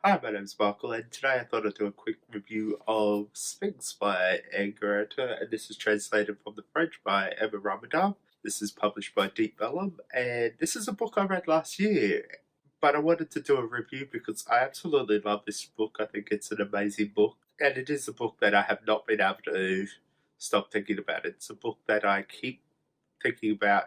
Hi, my name's Michael, and today I thought I'd do a quick review of Sphinx by Garréta, and this is translated from the French by Emma Ramadan. This is published by Deep Vellum, and this is a book I read last year, but I wanted to do a review because I absolutely love this book. I think it's an amazing book, and it is a book that I have not been able to stop thinking about. It's a book that I keep thinking about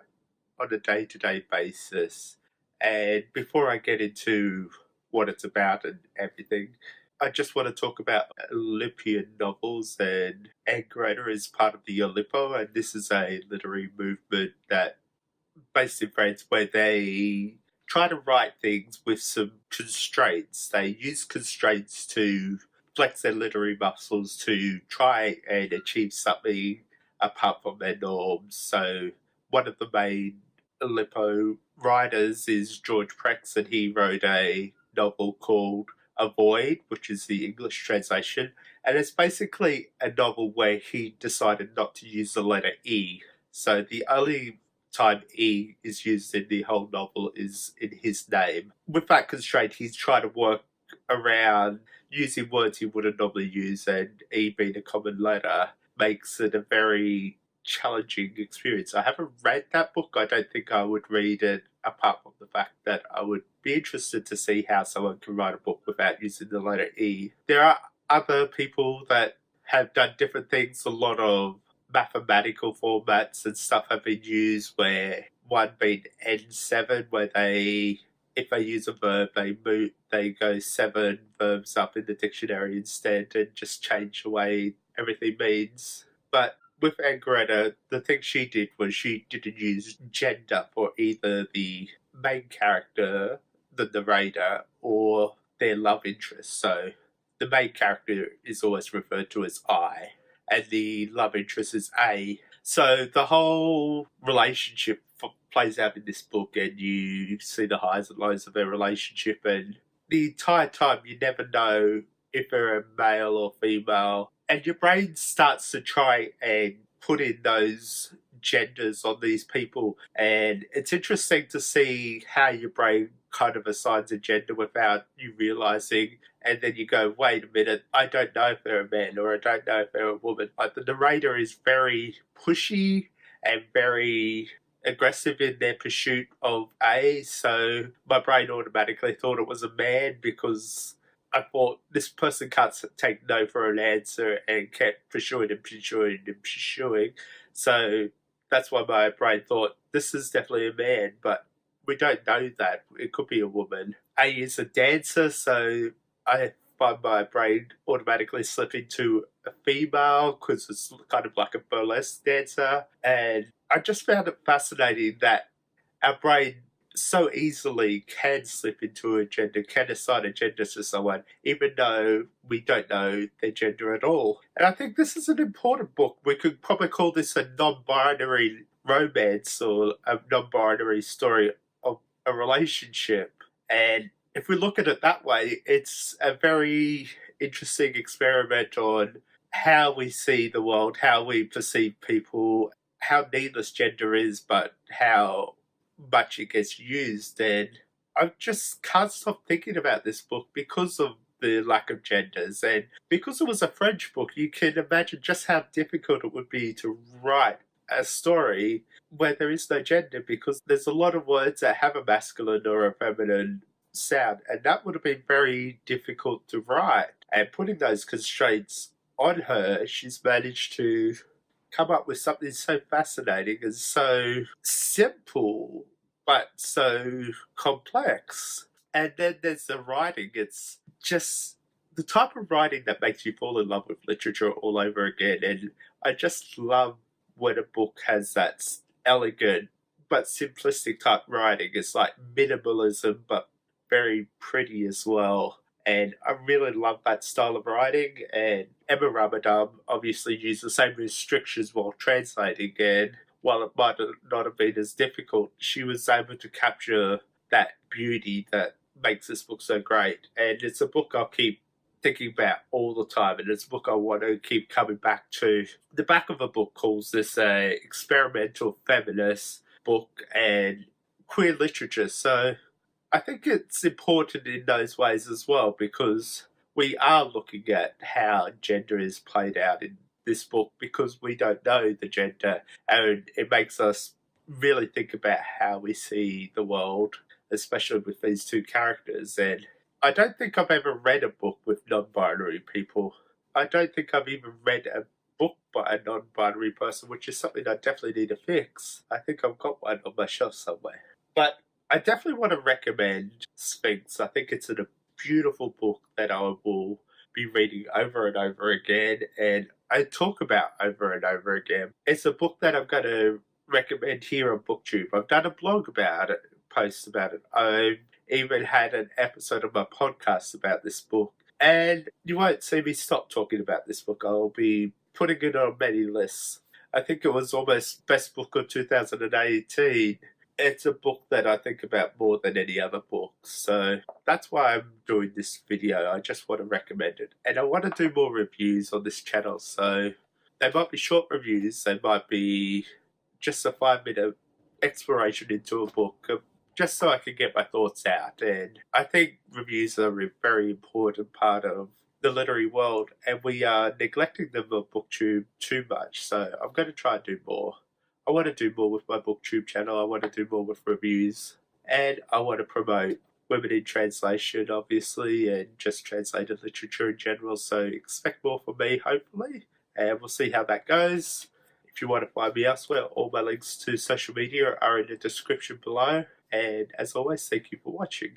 on a day-to-day basis. And before I get into what it's about and everything, I just want to talk about Olympian novels, and Garréta is part of the Olimpo, and this is a literary movement that based in France where they try to write things with some constraints. They use constraints to flex their literary muscles to try and achieve something apart from their norms. So one of the main Aleppo writers is George Prex, and he wrote a novel called Avoid, which is the English translation. And it's basically a novel where he decided not to use the letter E. So the only time E is used in the whole novel is in his name. With that constraint, he's trying to work around using words he wouldn't normally use, and E being a common letter makes it a very challenging experience. I haven't read that book. I don't think I would read it apart from the fact that I would be interested to see how someone can write a book without using the letter E. There are other people that have done different things. A lot of mathematical formats and stuff have been used, where one being N7, where if they use a verb, they go 7 verbs up in the dictionary instead and just change the way everything means. But with Garréta, the thing she did was she didn't use gender for either the main character, the narrator, or their love interest. So the main character is always referred to as I, and the love interest is A. So the whole relationship plays out in this book, and you see the highs and lows of their relationship, and the entire time you never know if they're a male or female, and your brain starts to try and put in those genders on these people, and it's interesting to see how your brain kind of assigns a gender without you realizing, and then you go, wait a minute, I don't know if they're a man or I don't know if they're a woman. Like, the narrator is very pushy and very aggressive in their pursuit of A, so my brain automatically thought it was a man because I thought this person can't take no for an answer and kept pursuing and pursuing and pursuing. So that's why my brain thought this is definitely a man, but we don't know that. It could be a woman. A is a dancer, so I find my brain automatically slipping to a female because it's kind of like a burlesque dancer. And I just found it fascinating that our brain so easily can slip into a gender, can assign a gender to someone, even though we don't know their gender at all. And I think this is an important book. We could probably call this a non-binary romance or a non-binary story of a relationship. And if we look at it that way, it's a very interesting experiment on how we see the world, how we perceive people, how needless gender is, but how much it gets used. And I just can't stop thinking about this book because of the lack of genders, and because it was a French book, you can imagine just how difficult it would be to write a story where there is no gender, because there's a lot of words that have a masculine or a feminine sound, and that would have been very difficult to write. And putting those constraints on her, she's managed to come up with something so fascinating and so simple, but so complex. And then there's the writing. It's just the type of writing that makes you fall in love with literature all over again. And I just love when a book has that elegant but simplistic type writing. It's like minimalism, but very pretty as well. And I really love that style of writing. And Emma Ramadan obviously used the same restrictions while translating, and while it might not have been as difficult, she was able to capture that beauty that makes this book so great. And it's a book I'll keep thinking about all the time, and it's a book I want to keep coming back to. The back of the book calls this a experimental feminist book and queer literature. So I think it's important in those ways as well because we are looking at how gender is played out in this book because we don't know the gender, and it makes us really think about how we see the world, especially with these two characters. And I don't think I've ever read a book with non binary people. I don't think I've even read a book by a non binary person, which is something I definitely need to fix. I think I've got one on my shelf somewhere. But I definitely want to recommend Sphinx. I think it's a beautiful book that I will be reading over and over again, and I talk about over and over again. It's a book that I'm going to recommend here on BookTube. I've done a blog about it, post about it. I've even had an episode of my podcast about this book, and you won't see me stop talking about this book. I'll be putting it on many lists. I think it was almost best book of 2018. It's a book that I think about more than any other book. So that's why I'm doing this video. I just want to recommend it. And I want to do more reviews on this channel. So they might be short reviews. They might be just a 5-minute exploration into a book, just so I can get my thoughts out. And I think reviews are a very important part of the literary world. And we are neglecting them on BookTube too much. So I'm going to try and do more. I want to do more with my BookTube channel. I want to do more with reviews. And I want to promote women in translation, obviously, and just translated literature in general. So expect more from me, hopefully. And we'll see how that goes. If you want to find me elsewhere, all my links to social media are in the description below. And as always, thank you for watching.